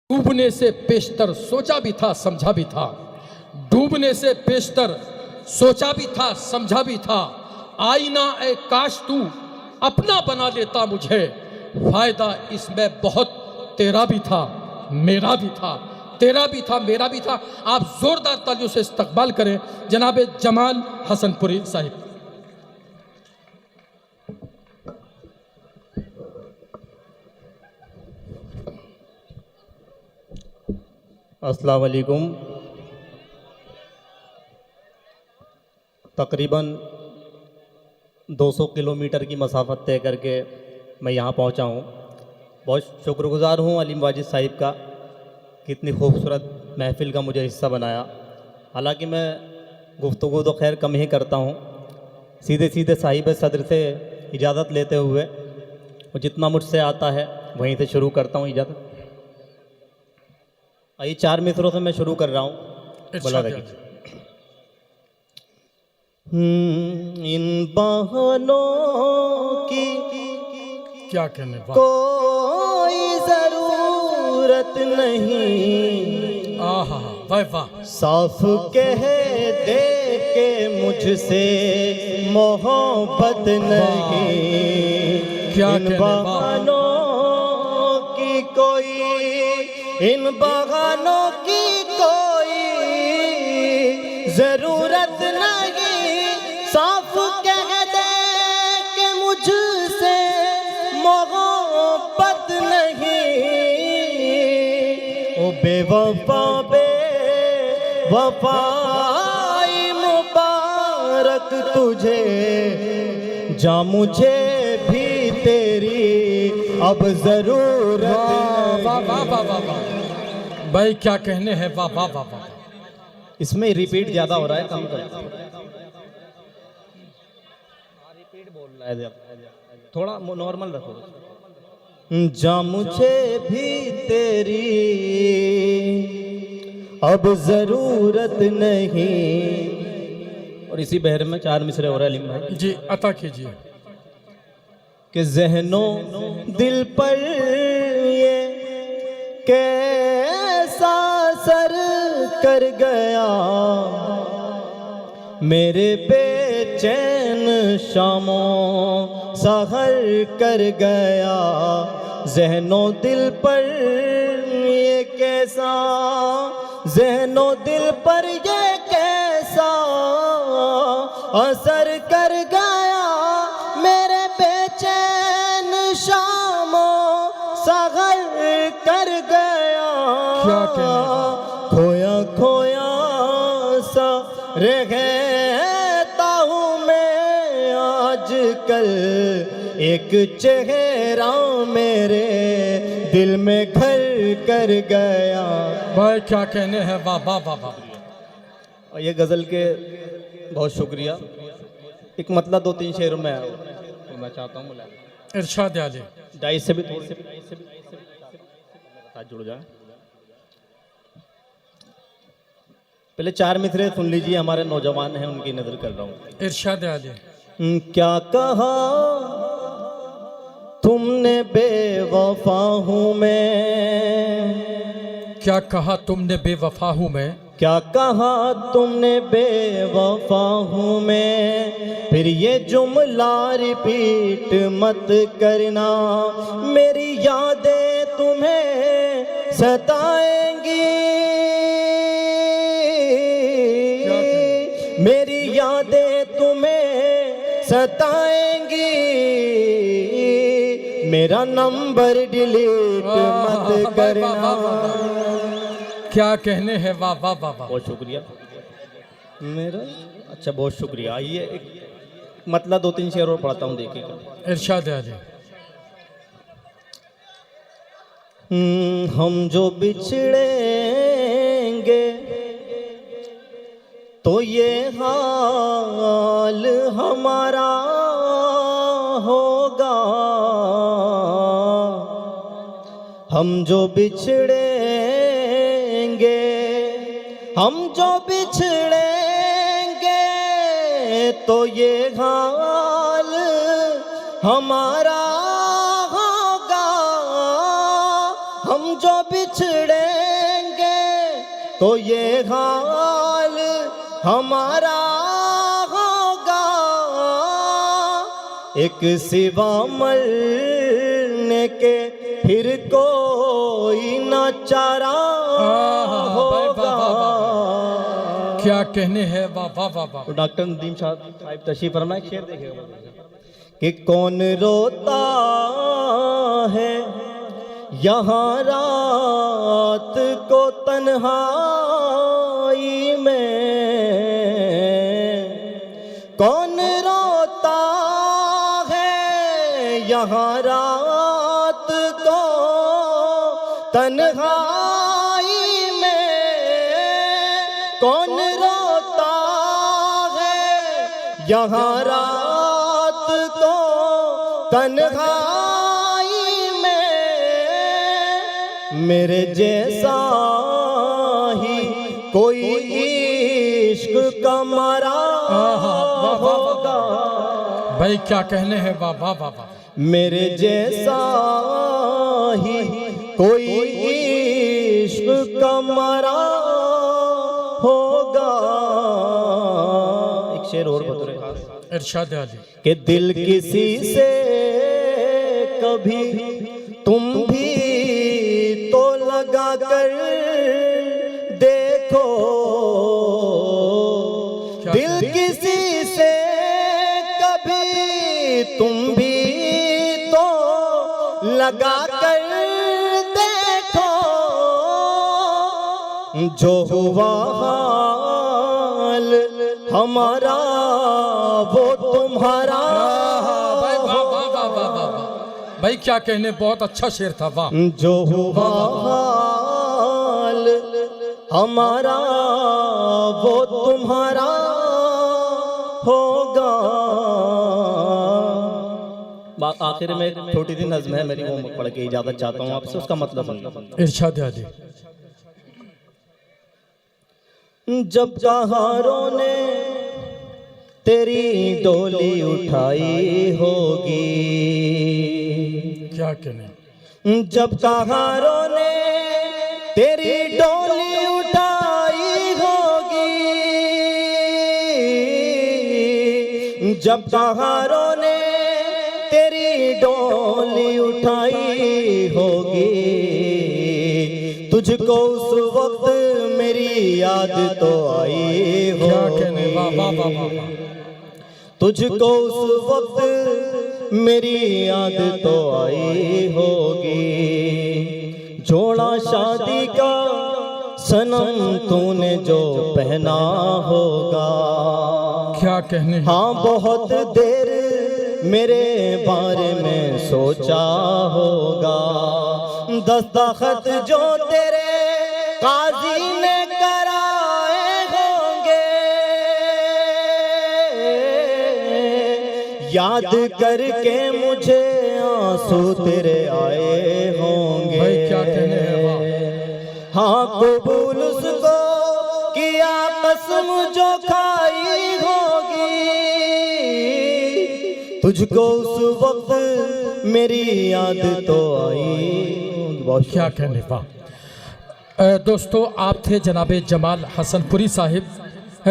डूबने से पेशतर सोचा भी था समझा भी था, डूबने से पेशतर सोचा भी था समझा भी था। आईना ए काश तू अपना बना लेता मुझे, फायदा इसमें बहुत तेरा भी था मेरा भी था, तेरा भी था मेरा भी था। आप जोरदार तालियों से इस्तकबाल करें जनाब जमाल हसनपुरी साहिब। अस्सलाम वालेकुम। तकरीबन 200 किलोमीटर की मसाफत तय करके मैं यहाँ पहुँचा हूँ। बहुत शुक्रगुज़ार हूँ अलीम वाजिद साहिब का कि इतनी खूबसूरत महफ़िल का मुझे हिस्सा बनाया। हालांकि मैं गुफ्तगू तो खैर कम ही करता हूँ, सीधे सीधे साहिब सदर से इजाज़त लेते हुए और जितना मुझसे आता है वहीं से शुरू करता हूँ इजाज़त। आइए 4 मिसरों से मैं शुरू कर रहा हूँ। बोला इन बहानों की क्या कहने कोई ज़रूरत नहीं, आहा वाह वाह, साफ कह दे के मुझसे मोहब्बत नहीं। क्या इन बहानों की कोई, इन बगानों की कोई ज़रूरत नहीं, साफ कह दे कि मुझसे मोहब्बत नहीं। ओ बेवफा बेवफाई मुबारक तुझे, जा मुझे भी तेरी अब ज़रूरत नहीं। वाह वाह वाह वाह वाह भाई, क्या कहने हैं, वाह वाह वाह वाह। इसमें रिपीट ज्यादा हो रहा है, कम कर। रिपीट बोल रहा है, थोड़ा नॉर्मल रखो। जा मुझे भी तेरी अब जरूरत नहीं। और इसी बहर में 4 मिसरे हो रहा है अलीम भाई जी, अता कीजिए। कि ज़हनों दिल पर ये कैसा असर कर गया, मेरे बेचैन शामों सहर कर गया। ज़हनों दिल पर ये कैसा, ज़हनों दिल पर ये कैसा असर कर गया, मेरे बेचैन शामों सहर कर गया। क्या कहना, खोया खोया सा रहता हूँ मैं आजकल, एक चेहरा मेरे दिल में घर कर गया। भाई क्या कहने हैं, वाह वाह वाह वाह। और ये गज़ल के बहुत शुक्रिया। एक मतलब 2-3 शेरों में मैं चाहता हूँ इरशाद आले, डाई से भी थोड़ी से जुड़ जाए। पहले 4 मिसरे सुन लीजिए, हमारे नौजवान हैं उनकी नजर कर रहा हूँ। इरशाद आले। क्या कहा तुमने बेवफा हूँ मैं, क्या कहा तुमने बेवफा हूँ मैं, क्या कहा तुमने बेवफा हूँ मैं, फिर ये जुमला रिपीट मत करना, मेरी यादें तुम्हें सताएंगी, मेरी यादें तुम्हें सताएंगी, मेरा नंबर डिलीट मत करना। क्या कहने हैं, वाह वाह वाह वाह। बहुत शुक्रिया मेरा, अच्छा बहुत शुक्रिया। आइए एक मतलब 2-3 शेर और पढ़ता हूँ, देखिएगा। इरशाद आले। हम जो बिछड़ेंगे तो ये हाल हमारा होगा, हम जो बिछड़ेंगे, हम जो बिछड़ेंगे तो ये हाल हमारा होगा, हम जो बिछड़े तो ये हाल हमारा होगा, एक सिवा मरने के फिर कोई न चारा होगा। क्या कहने हैं, वाह वाह वाह वाह। तो डॉक्टर नदीम साहब तशरीफ फरमाए, शेर देखिएगा कि कौन रोता है यहाँ रात को तन्हाई में, कौन रोता है यहाँ रात को तन्हाई में, कौन रोता है यहाँ रात को तन्हाई में, मेरे जैसा ही कोई इश्क का मरा होगा। भाई क्या कहने हैं, वाह वाह वाह वाह। मेरे जैसा ही कोई इश्क का मरा होगा। एक शेर और बता रहे इरशाद अली कि दिल किसी से कभी तुम भी तो लगा कर देखो, दिल किसी से कभी तुम भी तो लगा कर देखो, जो हुआ हाल हमारा वो तुम्हारा। भाई वाह वाह वाह वाह वाह। भाई क्या कहने, बहुत अच्छा शेर था, वाह। जो हुआ हाल हमारा वो तुम्हारा होगा। बात आखिर में एक छोटी सी नज़्म है मेरी, वो पढ़ के इजाजत चाहता हूँ आपसे, उसका मतलब सुनिए। इरशाद अली जब बहारों ने तेरी डोली उठाई होगी, क्या कहने, जब बहारों ने तेरी डोली उठाई होगी, जब बहारों ने तेरी डोली उठाई होगी, तुझको उस वक्त मेरी याद तो आई होगी। क्या कहने, वाह वाह वाह वाह। तुझको उस वक्त मेरी याद तो आई होगी, जोड़ा शादी का सनम तूने जो पहना होगा। क्या कहने, हाँ बहुत देर मेरे बारे में सोचा होगा, दस्तखत जो तेरे काजी ने कराए होंगे, याद करके मुझे आंसू तेरे आए होंगे। भाई क्या कहने हैं, वाह। हाँ कबूल उसको किया कसम जो खाई होगी, तुझको उस वक्त मेरी याद तो आई। क्या कहने, वाह। दोस्तों आप थे जनाबे जमाल हसनपुरी साहिब।